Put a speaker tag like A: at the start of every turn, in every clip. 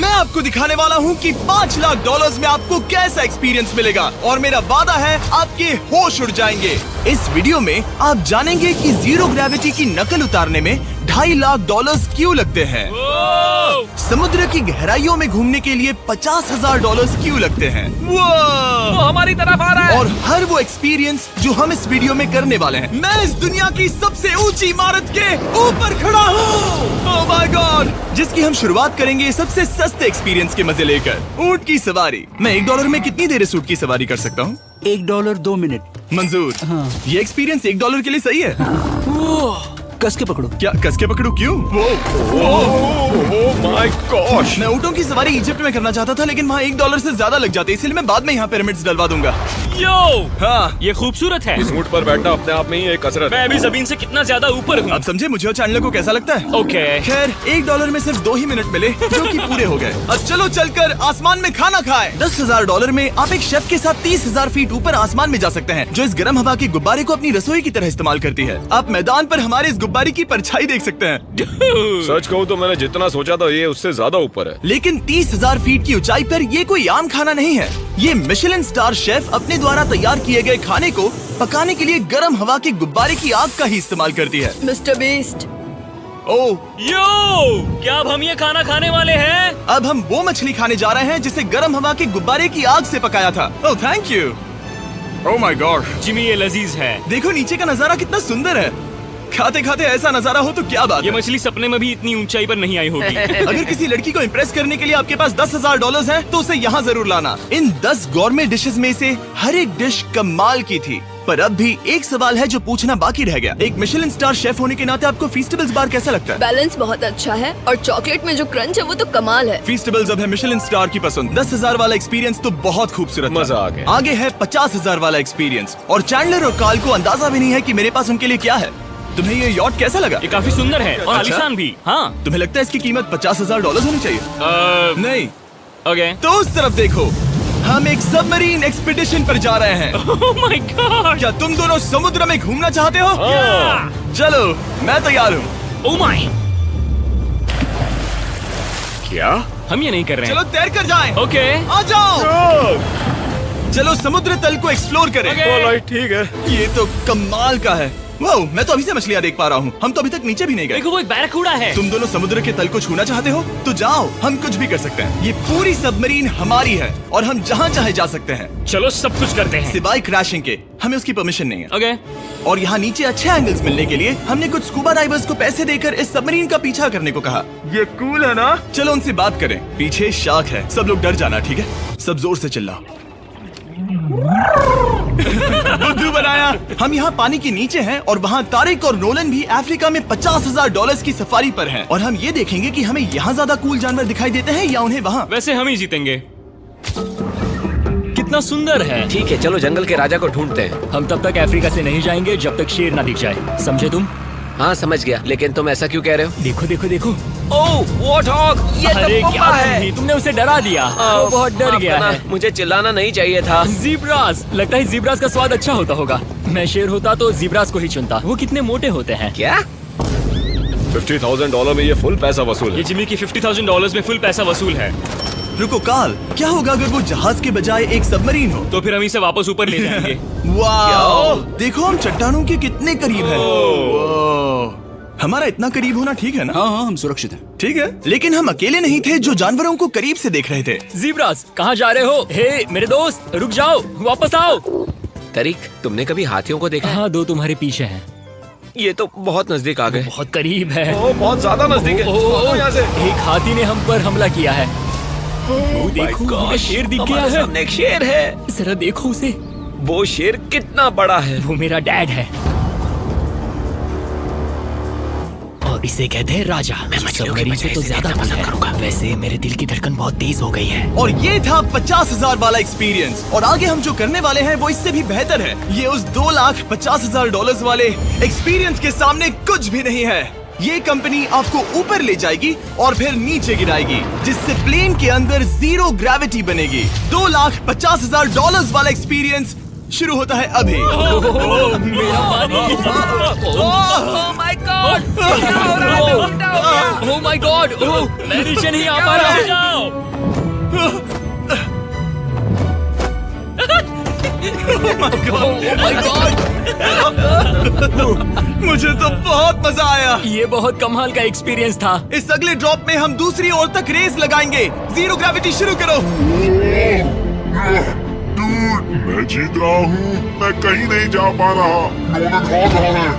A: मैं आपको दिखाने वाला हूँ कि 5 लाख डॉलर्स में आपको कैसा एक्सपीरियंस मिलेगा और मेरा वादा है आपके होश उड़ जाएंगे। इस वीडियो में आप जानेंगे कि जीरो ग्रेविटी की नकल उतारने में 2.5 लाख डॉलर्स क्यों लगते हैं, समुद्र की गहराइयों में घूमने के लिए 50,000 डॉलर्स क्यों लगते हैं,
B: वो हमारी तरफ आ रहा है।
A: और हर वो एक्सपीरियंस जो हम इस वीडियो में करने वाले हैं। मैं इस दुनिया की सबसे ऊंची इमारत के ऊपर खड़ा हूँ, ओह माय गॉड, जिसकी हम शुरुआत करेंगे सबसे सस्ते एक्सपीरियंस के मजे लेकर, ऊंट की सवारी। मैं $1 में कितनी देर इस ऊंट की सवारी कर सकता हूँ?
C: $1 2 मिनट।
A: मंजूर।
C: हाँ।
A: ये एक्सपीरियंस $1 के लिए सही है।
C: कस के पकड़ो।
A: क्या कस के पकड़ू? क्यों?
B: Oh my gosh.
A: मैं ऊँटों की सवारी इजिप्ट में करना चाहता था, लेकिन वहाँ $1 से ज्यादा लग जाते, इसलिए मैं बाद में यहाँ पिरामिड्स डलवा दूंगा।
D: यो,
A: हाँ,
D: ये खूबसूरत है।
B: इस ऊंट पर बैठना अपने आप में ही एक कसरत
D: मैं
B: है।
D: अभी जमीन से कितना ज्यादा ऊपर हूँ।
A: अब समझे मुझे और चैंडलर को कैसा लगता है?
D: ओके।
A: खैर, $1 में सिर्फ 2 ही मिनट मिले, जो कि पूरे हो गए। अब चलो चलकर आसमान में खाना खाएं। $10,000 में आप एक शेफ के साथ 30,000 फीट ऊपर आसमान में जा सकते हैं, जो इस गर्म हवा के गुब्बारे को अपनी रसोई की तरह इस्तेमाल करती है। आप मैदान पर हमारे इस गुब्बारे की परछाई देख सकते हैं।
B: सच कहूँ तो मैंने जितना सोचा था ये उससे ज्यादा ऊपर है।
A: लेकिन 30,000 फीट की ऊंचाई पर ये कोई आम खाना नहीं है। ये मिशेलिन स्टार शेफ अपने द्वारा तैयार किए गए खाने को पकाने के लिए गर्म हवा के गुब्बारे की आग का ही इस्तेमाल करती है।
E: मिस्टर बीस्ट,
A: ओह,
D: यो, क्या अब हम ये खाना खाने वाले हैं?
A: अब हम वो मछली खाने जा रहे हैं जिसे गर्म हवा के गुब्बारे की आग से पकाया था। Oh thank you. Oh my God,
D: Jimmy ये लजीज है।
A: देखो नीचे का नजारा कितना सुंदर है। खाते खाते ऐसा नजारा हो तो क्या बात
D: ये
A: है।
D: मछली सपने में भी इतनी ऊंचाई पर नहीं आई होगी।
A: अगर किसी लड़की को इम्प्रेस करने के लिए आपके पास $10,000 है तो उसे यहाँ जरूर लाना। इन 10 गौरमेट डिशेस में से हर एक डिश कमाल की थी, पर अब भी एक सवाल है जो पूछना बाकी रह गया। एक मिशेलिन स्टार शेफ होने के नाते आपको फीस्टेबल्स बार कैसा लगता है?
E: बैलेंस बहुत अच्छा है और चॉकलेट में जो क्रंच है वो तो कमाल है।
A: फीस्टेबल्स अब है मिशेलिन स्टार की पसंद। 10,000 वाला एक्सपीरियंस तो बहुत खूबसूरत था।
B: मजा आ गया।
A: आगे है 50,000 वाला एक्सपीरियंस, और चैंडलर और कार्ल को अंदाजा भी नहीं है कि मेरे पास उनके लिए क्या है। तुम्हें ये यॉट कैसा लगा?
D: ये काफी सुंदर है और
A: अच्छा?
D: आलीशान भी। हाँ।
A: तुम्हें लगता है इसकी कीमत $50,000 होनी चाहिए? नहीं।
D: ओके।
A: तो उस तरफ देखो, हम एक सबमरीन एक्सपीडिशन पर जा रहे हैं।
D: Oh my God.
A: क्या तुम दोनों समुद्र में घूमना चाहते हो? चलो, मैं तैयार हूँ।
D: Oh my.
B: क्या?
D: हम ये नहीं कर रहे
A: चलो
D: हैं।
A: तैर कर जाएं।
D: ओके।
A: आ जाओ। चलो समुद्र तल को एक्सप्लोर करें।
D: ओके।
B: ठीक है।
A: ये तो कमाल का है। वाह, मैं तो अभी से मछलियाँ देख पा रहा हूँ। हम तो अभी तक नीचे भी नहीं गए।
D: देखो वो एक बैरकूड़ा है।
A: तुम दोनों समुद्र के तल को छूना चाहते हो तो जाओ, हम कुछ भी कर सकते हैं। ये पूरी सबमरीन हमारी है और हम जहाँ चाहे जा सकते हैं,
D: चलो सब कुछ करते हैं।
A: सिवाय क्रैशिंग के। हमें उसकी परमिशन नहीं है।
D: ओके।
A: और यहाँ नीचे अच्छे एंगल्स मिलने के लिए हमने कुछ स्कूबा डाइवर्स को पैसे देकर इस सबमरीन का पीछा करने को कहा। ये कूल है ना? चलो उनसे बात करें। पीछे शार्क है, सब लोग डर जाना, ठीक है? सब जोर से चिल्लाओ। बुद्धू बनाया। हम यहाँ पानी के नीचे हैं और वहाँ तारिक और नोलन भी अफ्रीका में $50,000 की सफारी पर हैं। और हम ये देखेंगे कि हमें यहाँ ज्यादा कूल जानवर दिखाई देते हैं या उन्हें वहाँ।
D: वैसे हम ही जीतेंगे। कितना सुंदर है।
F: ठीक है, चलो जंगल के राजा को ढूंढते हैं।
C: हम तब तक अफ्रीका से नहीं जाएंगे जब तक शेर ना दिख जाए, समझे तुम?
F: हाँ समझ गया, लेकिन तुम ऐसा क्यों कह रहे हो?
C: देखो देखो देखो।
F: ओह वॉर्थॉग, ये
C: अरे
F: तो
C: क्या
F: पुप्पा है।
C: तुमने उसे डरा दिया। वो बहुत डर
F: माफ
C: गया
F: करना,
C: है।
F: मुझे चिल्लाना नहीं चाहिए था।
C: जीब्रास, लगता है जीब्रास का स्वाद अच्छा होता होगा। मैं शेर होता तो जीब्रास को ही चुनता। वो कितने मोटे होते हैं।
F: क्या?
B: $50,000 में ये फुल पैसा वसूल
D: ये
B: है।
D: जिमी की $50,000 में फुल पैसा वसूल है।
A: रुको कार्ल, क्या होगा अगर वो जहाज के बजाय एक सबमरीन हो?
D: तो फिर हम इसे वापस ऊपर ले जाएंगे।
A: वाह, देखो हम चट्टानों के कितने करीब हैं। वाह, हमारा इतना करीब होना ठीक है ना?
C: हाँ हाँ, हम सुरक्षित हैं।
A: ठीक है, लेकिन हम अकेले नहीं थे जो जानवरों को करीब से देख रहे थे।
C: जीब्रास, कहाँ जा रहे हो? हे मेरे दोस्त, रुक जाओ, वापस आओ।
F: तरीक, तुमने कभी हाथियों को देखा है?
C: हाँ, 2 तुम्हारे पीछे हैं।
F: ये तो बहुत नजदीक आ गए।
C: बहुत करीब है।
B: ओह, बहुत ज्यादा नजदीक है। भागो यहाँ से।
C: एक हाथी ने हम पर हमला किया है। वो देखो, हमें शेर दिख गया
F: हमारे
C: है।
F: सामने एक शेर है।
C: जरा देखो उसे।
F: वो शेर कितना बड़ा है।
C: वो मेरा डैड है और इसे कहते हैं राजा। मैं
F: मछलियों
C: से तो ज्यादा पसंद करूंगा। वैसे मेरे दिल की धड़कन बहुत तेज हो गई है।
A: और ये था 50,000 वाला एक्सपीरियंस, और आगे हम जो करने वाले हैं वो इससे भी बेहतर है। ये उस $2,50,000 वाले एक्सपीरियंस के सामने कुछ भी नहीं है। ये कंपनी आपको ऊपर ले जाएगी और फिर नीचे गिराएगी, जिससे प्लेन के अंदर जीरो ग्रेविटी बनेगी। $2,50,000 वाला एक्सपीरियंस शुरू होता है अभी।
C: मेरा पानी।
F: Oh my God!
C: Oh my God! मैं नीचे नहीं आ पा रहा।
D: जाओ।
C: Oh my God!
A: मुझे तो बहुत मजा आया।
C: ये बहुत कमाल का एक्सपीरियंस था।
A: इस अगले ड्रॉप में हम दूसरी ओर तक रेस लगाएंगे। जीरो ग्रेविटी शुरू करो।
G: मैं जीत रहा हूँ। मैं कहीं नहीं जा पा रहा। नोलन भाग रहा है।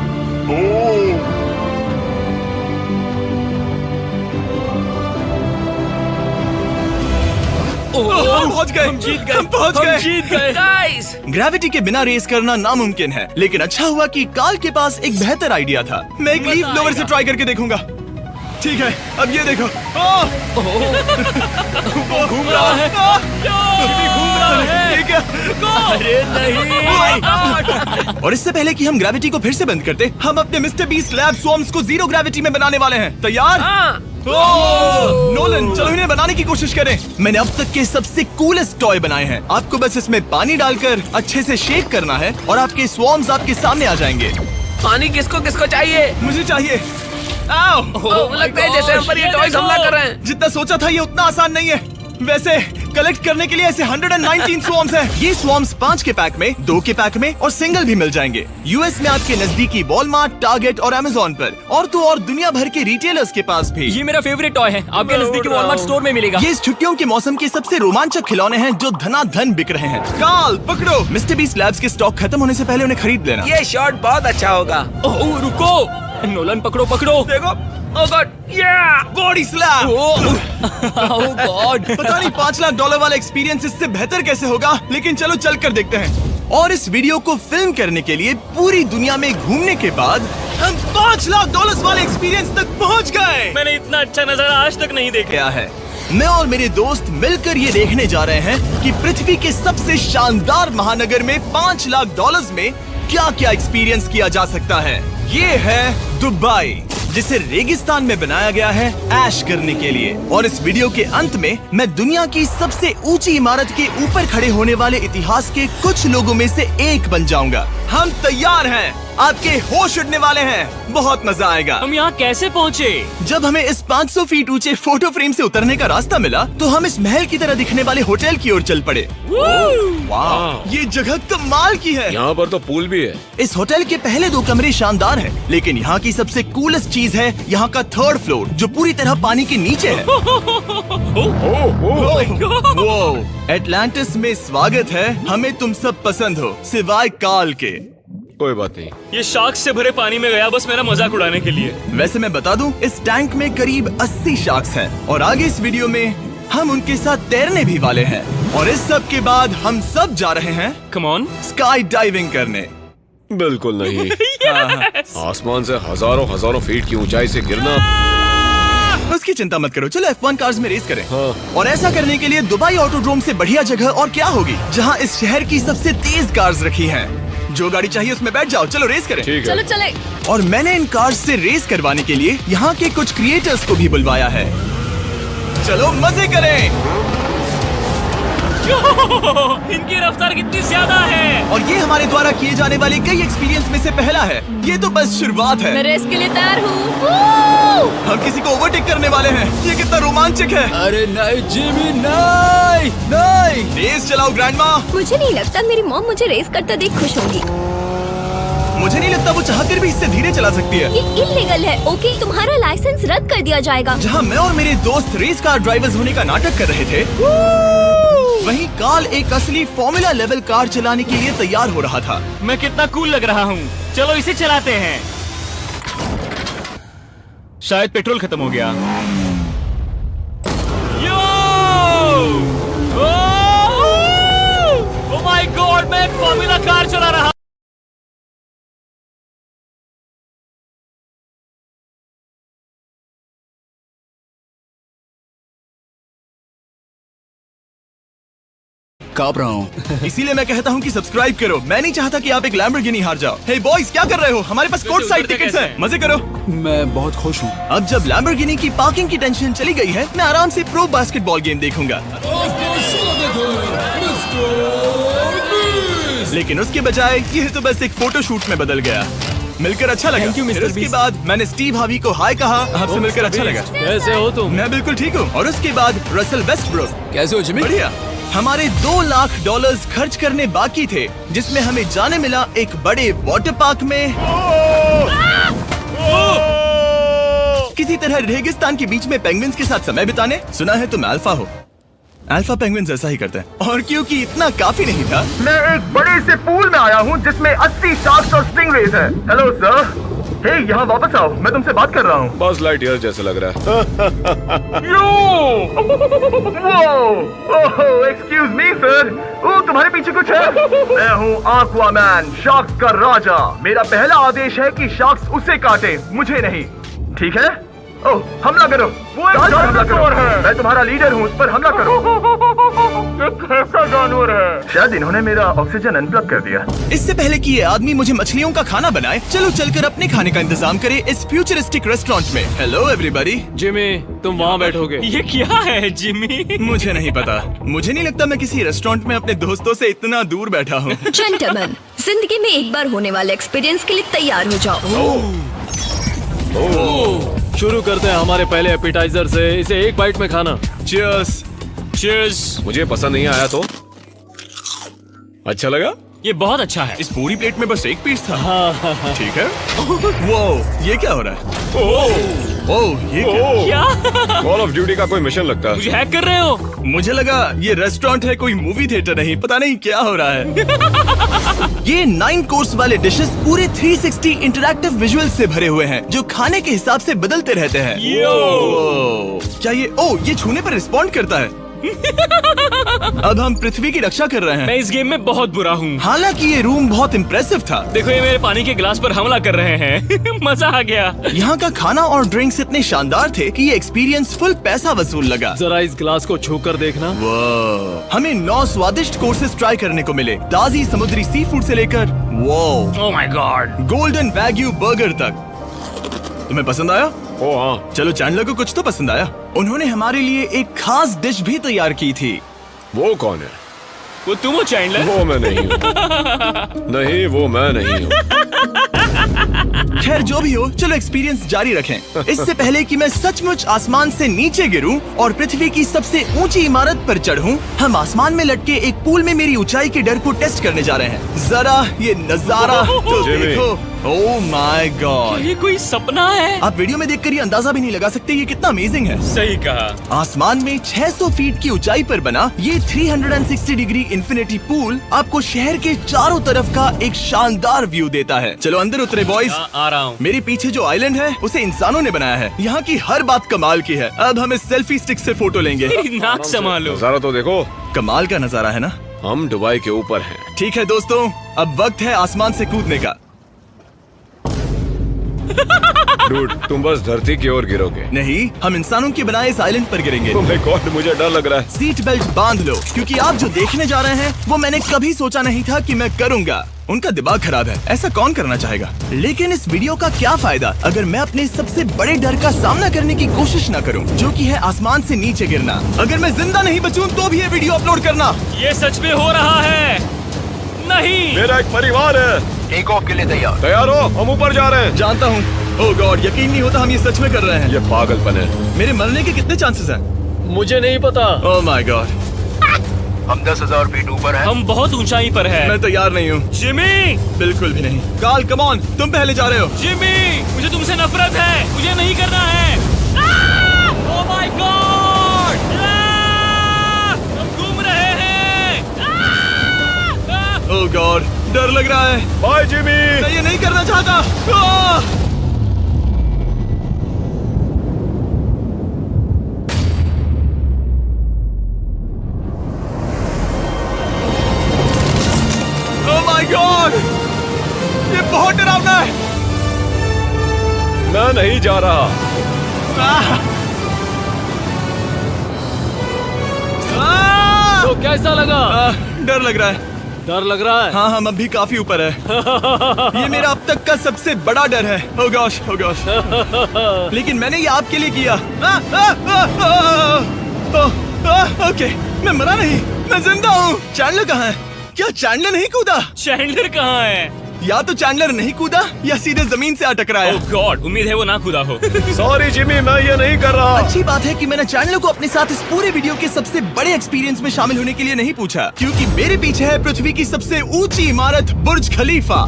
G: ओह
A: पहुंच गए।
C: हम जीत गए।
A: हम पहुंच
C: हम
A: गए।
C: जीत गए।
F: गाइस!
A: ग्रेविटी के बिना रेस करना नामुमकिन है, लेकिन अच्छा हुआ कि काल के पास एक बेहतर आइडिया था। मैं एक लीफ ब्लोअर से ट्राई करके देखूंगा। ठीक है, अब ये देखो।
C: घूम रहा है। घूम रहा है।
A: ठीक है।
C: अरे नहीं।
A: और इससे पहले कि हम ग्रेविटी को फिर से बंद करते, हम अपने मिस्टर बीस्ट लैब स्वॉर्म्स को जीरो ग्रेविटी में बनाने वाले हैं। तैयार? नोलन, चलो इन्हें बनाने की कोशिश करें। मैंने अब तक के सबसे कूलेस्ट टॉय बनाए हैं। आपको बस इसमें पानी डालकर अच्छे से शेक करना है और आपके स्वॉर्म्स आपके सामने आ जाएंगे।
F: पानी किसको किसको चाहिए?
A: मुझे चाहिए। आओ।
F: लगता है जैसे हम पर ये टॉयज हमला कर रहे हैं।
A: जितना सोचा था ये उतना आसान नहीं है। वैसे कलेक्ट करने के लिए ऐसे 119 स्वॉर्म्स हैं। ये स्वॉर्म्स 5 के पैक में, 2 के पैक में और सिंगल भी मिल जाएंगे। यूएस में आपके नजदीकी वॉलमार्ट, टारगेट और अमेज़न पर, और तो और दुनिया भर के रिटेलर्स के पास भी।
C: ये मेरा फेवरेट टॉय है। आपके नजदीकी वॉलमार्ट स्टोर में मिलेगा।
A: ये इस छुट्टियों के मौसम के सबसे रोमांचक खिलौने हैं जो धनाधन बिक रहे हैं। काल पकड़ो। मिस्टर बीस्ट लैब्स के स्टॉक खत्म होने से पहले उन्हें खरीद लेना।
F: ये शॉट बहुत अच्छा होगा।
C: ओह रुको। नोलन पकड़ो पकड़ो।
A: देखो।
F: Oh god!
A: Body slam.
C: Oh god.
A: पता नहीं $5 लाख वाला एक्सपीरियंस इससे बेहतर कैसे होगा, लेकिन चलो चल कर देखते हैं। और इस वीडियो को फिल्म करने के लिए पूरी दुनिया में घूमने के बाद हम $5 लाख वाले एक्सपीरियंस तक पहुंच गए।
D: मैंने इतना अच्छा नजारा आज तक नहीं देखा।
A: क्या है, मैं और मेरे दोस्त मिलकर ये देखने जा रहे हैं कि पृथ्वी के सबसे शानदार महानगर में $5 लाख में क्या क्या एक्सपीरियंस किया जा सकता है। ये है दुबई, जिसे रेगिस्तान में बनाया गया है ऐश करने के लिए। और इस वीडियो के अंत में मैं दुनिया की सबसे ऊंची इमारत के ऊपर खड़े होने वाले इतिहास के कुछ लोगों में से एक बन जाऊंगा। हम तैयार हैं, आपके होश उड़ने वाले हैं। बहुत मजा आएगा।
D: हम यहाँ कैसे पहुँचे?
A: जब हमें इस 500 फीट ऊंचे फोटो फ्रेम से उतरने का रास्ता मिला तो हम इस महल की तरह दिखने वाले होटल की ओर चल पड़े। वाह, ये जगह कमाल की है।
B: यहाँ पर तो पूल भी है।
A: इस होटल के पहले 2 कमरे शानदार हैं, लेकिन यहाँ की सबसे कूलेस्ट चीज है यहाँ का 3rd फ्लोर, जो पूरी तरह पानी के नीचे है। एटलांटिस में स्वागत है। हमें तुम सब पसंद हो, सिवाय काल के।
B: कोई बात नहीं।
D: ये शार्क से भरे पानी में गया बस मेरा मजाक उड़ाने के लिए।
A: वैसे मैं बता दूं, इस टैंक में करीब 80 शार्क्स हैं और आगे इस वीडियो में हम उनके साथ तैरने भी वाले हैं। और इस सब के बाद हम सब जा रहे हैं
D: कम ऑन।
A: स्काई डाइविंग करने।
B: बिल्कुल नहीं। आसमान से हजारों फीट की ऊंचाई से गिरना।
A: उसकी चिंता मत करो, चलो F1 कार्स में रेस करें।
B: हाँ।
A: और ऐसा करने के लिए दुबई ऑटोड्रोम से बढ़िया जगह और क्या होगी, जहां इस शहर की सबसे तेज कार्स रखी हैं। जो गाड़ी चाहिए उसमें बैठ जाओ, चलो रेस करें।
B: ठीक
E: चलो
B: है।
E: चले।
A: और मैंने इन कार्स से रेस करवाने के लिए यहाँ के कुछ क्रिएटर्स को भी बुलवाया है। चलो मजे करें।
D: इनकी रफ्तार कितनी ज्यादा है।
A: और ये हमारे द्वारा किए जाने वाले कई एक्सपीरियंस में से पहला है। ये तो बस शुरुआत है।
E: मैं रेस के लिए तैयार हूँ।
A: हम किसी को ओवरटेक करने वाले हैं। ये कितना रोमांचक है।
C: अरे नहीं जिमी, नहीं नहीं।
A: रेस चलाओ ग्रैंडमा।
E: मुझे नहीं लगता मेरी मॉम मुझे रेस करता देख खुश होंगी।
A: मुझे नहीं लगता वो चाहकर भी इससे धीरे चला सकती है।
E: ये इल्लीगल है। ओके, तुम्हारा लाइसेंस रद्द कर दिया जाएगा।
A: जहाँ मैं और मेरे दोस्त रेस कार ड्राइवर्स होने का नाटक कर रहे थे, वहीं काल एक असली फॉर्मूला लेवल कार चलाने के लिए तैयार हो रहा था।
D: मैं कितना कूल लग रहा हूँ। चलो इसे चलाते हैं। शायद पेट्रोल खत्म हो गया। यो! ओह माय गॉड, मैं एक फॉर्मूला कार चला रहा।
A: कांप रहा हूँ। इसीलिए मैं कहता हूँ कि सब्सक्राइब करो। मैं नहीं चाहता कि आप एक लैम्बोर्गिनी हार जाओ। हे बॉयज, क्या कर रहे हो? हमारे पास कोर्ट साइड टिकट्स हैं। मजे करो।
H: मैं बहुत खुश हूँ।
A: अब जब लैम्बोर्गिनी की पार्किंग की टेंशन चली गई है, मैं आराम से प्रो बास्केटबॉल गेम देखूंगा। लेकिन उसके बजाय ये तो बस एक फोटो शूट में बदल गया। मिलकर अच्छा लगा।
C: Thank you, Mr.
A: फिर उसके
C: Beast.
A: बाद मैंने स्टीव हार्वी को हाय कहा। आपसे मिलकर अच्छा लगा।
C: कैसे हो तुम?
A: मैं बिल्कुल ठीक हूँ। और उसके बाद रसल वेस्टब्रुक।
C: कैसे हो जिमी?
A: बढ़िया। हमारे $2 लाख खर्च करने बाकी थे, जिसमें हमें जाने मिला एक बड़े वाटर पार्क में किसी तरह रेगिस्तान के बीच में पेंगुइन्स के साथ समय बिताने। सुना है तुम अल्फा हो। अल्फा पेंगुइन्स ऐसा ही करते हैं। और क्योंकि इतना काफी नहीं था,
H: मैं एक बड़े से पूल में आया हूँ जिसमें 80 शार्क्स और स्टिंगरेज है। हेलो सर, हे यहाँ वापस आओ, मैं तुमसे बात कर रहा हूँ।
B: बस लाइट ईयर जैसा लग रहा है।
H: एक्सक्यूज मी सर, ओ तुम्हारे पीछे कुछ है? मैं हूँ आक्वामैन, शार्क्स का राजा। मेरा पहला आदेश है कि शार्क्स उसे काटे, मुझे नहीं। ठीक है? ओह, हमला करो। वो एक जानवर है। मैं तुम्हारा लीडर हूँ, उस पर हमला करो। कैसा जानवर है? शायद इन्होंने मेरा ऑक्सीजन अनप्लग कर दिया।
A: इससे पहले कि ये आदमी मुझे मछलियों का खाना बनाए, चलो चलकर अपने खाने का इंतजाम करें इस फ्यूचरिस्टिक रेस्टोरेंट में। Hello everybody.
C: जिमी, तुम वहाँ बैठोगे।
D: ये क्या है जिमी?
A: मुझे नहीं पता। मुझे नहीं लगता मैं किसी रेस्टोरेंट में अपने दोस्तों से इतना दूर बैठा हूँ।
E: जेंटलमैन, जिंदगी में एक बार होने वाले एक्सपीरियंस के लिए तैयार हो जाओ।
C: शुरू करते हैं हमारे पहले एपिटाइजर से। इसे एक बाइट में खाना।
A: Cheers।
D: चीज।
B: मुझे पसंद नहीं आया तो अच्छा लगा।
D: ये बहुत अच्छा है।
A: इस पूरी प्लेट में बस एक पीस था। ठीक है। वो ये क्या हो रहा है? ओह ये क्या?
D: क्या?
B: कॉल ऑफ ड्यूटी का कोई मिशन लगता है।
D: मुझे हैक कर रहे हो?
A: मुझे लगा ये रेस्टोरेंट है, कोई मूवी थिएटर नहीं। पता नहीं क्या हो रहा है। ये 9 कोर्स वाले डिशेस पूरे 360 इंटरैक्टिव विजुअल से भरे हुए हैं, जो खाने के हिसाब से बदलते रहते हैं। क्या ये छूने पर रिस्पॉन्ड करता है? अब हम पृथ्वी की रक्षा कर रहे
D: मैं
A: हैं।
D: इस गेम में बहुत बुरा हूँ।
A: हालांकि ये रूम बहुत इम्प्रेसिव था।
D: देखो, ये मेरे पानी के गिलास पर हमला कर रहे हैं। मजा आ गया।
A: यहाँ का खाना और ड्रिंक्स इतने शानदार थे कि ये एक्सपीरियंस फुल पैसा वसूल लगा।
C: जरा इस ग्लास को छू कर देखना।
A: हमें 9 स्वादिष्ट कोर्सेस ट्राई करने को मिले, ताजी समुद्री सी फूड से लेकर
D: oh my God,
A: golden wagyu burger तक। तुम्हें पसंद आया?
B: ओ हाँ,
A: चलो चैंडलर को कुछ तो पसंद आया। उन्होंने हमारे लिए एक खास डिश भी तैयार की थी।
B: वो कौन है?
D: वो तुम हो चैंडलर?
B: वो मैं नहीं हूँ। नहीं, वो मैं नहीं हूँ।
A: खैर जो भी हो, चलो एक्सपीरियंस जारी रखें। इससे पहले कि मैं सचमुच आसमान से नीचे गिरूं और पृथ्वी की सबसे ऊंची इमारत पर चढ़ूं, हम आसमान में लटके एक पूल में मेरी ऊंचाई के डर को टेस्ट करने जा रहे हैं। जरा ये नजारा तो
B: जिमी।
A: देखो। Oh my God.
D: ये कोई सपना है?
A: आप वीडियो में देखकर ये अंदाजा भी नहीं लगा सकते ये कितना अमेजिंग है।
D: सही कहा।
A: आसमान में 600 फीट की ऊंचाई पर बना ये 360 डिग्री इंफिनिटी पूल आपको शहर के चारों तरफ का एक शानदार व्यू देता है। चलो अंदर उतरे बॉयज।
D: आ रहा हूँ।
A: मेरे पीछे जो आइलैंड है उसे इंसानों ने बनाया है। यहाँ की हर बात कमाल की है। अब हम इस सेल्फी स्टिक से फोटो लेंगे।
D: नाक संभालो।
B: नजारा तो देखो।
A: कमाल का नजारा है ना?
B: हम दुबई के ऊपर हैं।
A: ठीक है दोस्तों, अब वक्त है आसमान से कूदने का।
B: डूड, तुम बस धरती की ओर गिरोगे।
A: नहीं, हम इंसानों के बनाए इस आइलैंड पर गिरेंगे।
B: Oh my God, मुझे डर लग रहा है।
A: सीट बेल्ट बांध लो, क्योंकि आप जो देखने जा रहे हैं वो मैंने कभी सोचा नहीं था कि मैं करूंगा। उनका दिमाग खराब है, ऐसा कौन करना चाहेगा? लेकिन इस वीडियो का क्या फायदा अगर मैं अपने सबसे बड़े डर का सामना करने की कोशिश न करूं, जो कि है आसमान से नीचे गिरना। अगर मैं जिंदा नहीं बचूं तो भी ये वीडियो अपलोड करना।
D: ये सच में हो रहा है? नहीं।
B: मेरा एक परिवार है।
H: टेक ऑफ के लिए तैयार।
B: तैयार हो? हम ऊपर जा रहे हैं।
A: जानता हूँ। ओह गॉड, यकीन नहीं होता हम ये सच में कर रहे हैं।
B: ये पागलपन है।
A: मेरे मरने के कितने चांसेस हैं?
C: मुझे नहीं पता।
A: Oh my God.
H: हम 10,000 फीट ऊपर हैं।
D: हम बहुत ऊंचाई पर हैं।
A: मैं तैयार नहीं हूँ।
D: जिमी,
A: बिल्कुल भी नहीं। कार्ल कम ऑन, तुम पहले जा रहे हो।
D: जिमी, मुझे तुमसे नफरत है। मुझे नहीं करना है। ओह माय गॉड, हम घूम रहे हैं।
A: ओह गॉड, डर लग रहा है।
B: Bye Jimmy.
A: मैं ये नहीं करना चाहता। आह! ओह माय गॉड, ये बहुत डरावना है।
B: मैं नहीं जा रहा।
A: आह! आह!
C: तो कैसा लगा?
A: डर लग रहा है।
C: डर लग रहा है?
A: हाँ, हम अब भी काफी ऊपर है। ये मेरा अब तक का सबसे बड़ा डर है। ओह गॉश, ओह गॉश। लेकिन मैंने ये आपके लिए किया। ओके, मैं मरा नहीं, मैं जिंदा हूँ। चैंडलर कहाँ है? क्या चैंडलर नहीं कूदा?
D: चैंडलर कहाँ है?
A: या तो चैंडलर नहीं कूदा या सीधे जमीन से टकराया।
D: ओह गॉड, उम्मीद है वो ना खुदा हो।
B: सॉरी जिमी, मैं ये नहीं कर रहा।
A: अच्छी बात है कि मैंने चैंडलर को अपने साथ इस पूरे वीडियो के सबसे बड़े एक्सपीरियंस में शामिल होने के लिए नहीं पूछा, क्योंकि मेरे पीछे है पृथ्वी की सबसे ऊंची इमारत बुर्ज खलीफा।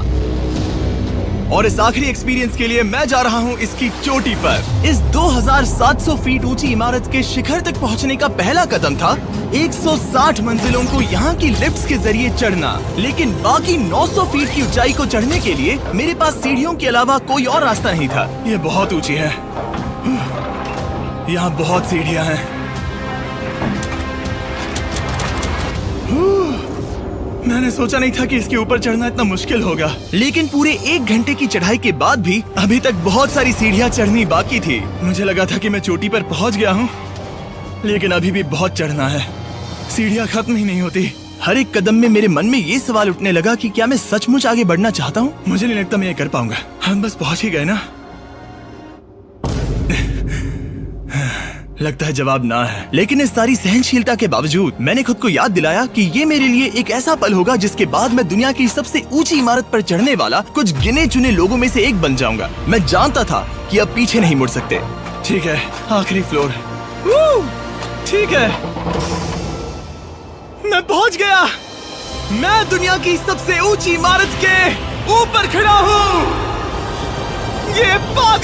A: और इस आखिरी एक्सपीरियंस के लिए मैं जा रहा हूँ इसकी चोटी पर। इस 2700 फीट ऊंची इमारत के शिखर तक पहुँचने का पहला कदम था 160 मंजिलों को यहाँ की लिफ्ट्स के जरिए चढ़ना, लेकिन बाकी 900 फीट की ऊंचाई को चढ़ने के लिए मेरे पास सीढ़ियों के अलावा कोई और रास्ता नहीं था। ये बहुत ऊंची है, यहाँ बहुत सीढ़ियाँ हैं। मैंने सोचा नहीं था कि इसके ऊपर चढ़ना इतना मुश्किल होगा, लेकिन पूरे 1 घंटे की चढ़ाई के बाद भी अभी तक बहुत सारी सीढ़ियाँ चढ़नी बाकी थी। मुझे लगा था कि मैं चोटी पर पहुँच गया हूँ, लेकिन अभी भी बहुत चढ़ना है। सीढ़ियाँ खत्म ही नहीं होती। हर एक कदम में मेरे मन में ये सवाल उठने लगा कि क्या मैं सचमुच आगे बढ़ना चाहता हूँ? मुझे नहीं लगता मैं ये कर पाऊंगा। हम बस पहुँच ही गए ना। लगता है जवाब ना है, लेकिन इस सारी सहनशीलता के बावजूद मैंने खुद को याद दिलाया कि ये मेरे लिए एक ऐसा पल होगा जिसके बाद मैं दुनिया की सबसे ऊंची इमारत पर चढ़ने वाला कुछ गिने चुने लोगों में से एक बन जाऊंगा। मैं जानता था कि अब पीछे नहीं मुड़ सकते। ठीक है, आखिरी फ्लोर। ठीक है, मैं पहुंच गया। मैं दुनिया की सबसे ऊंची इमारत के ऊपर खड़ा हूँ। ये पागल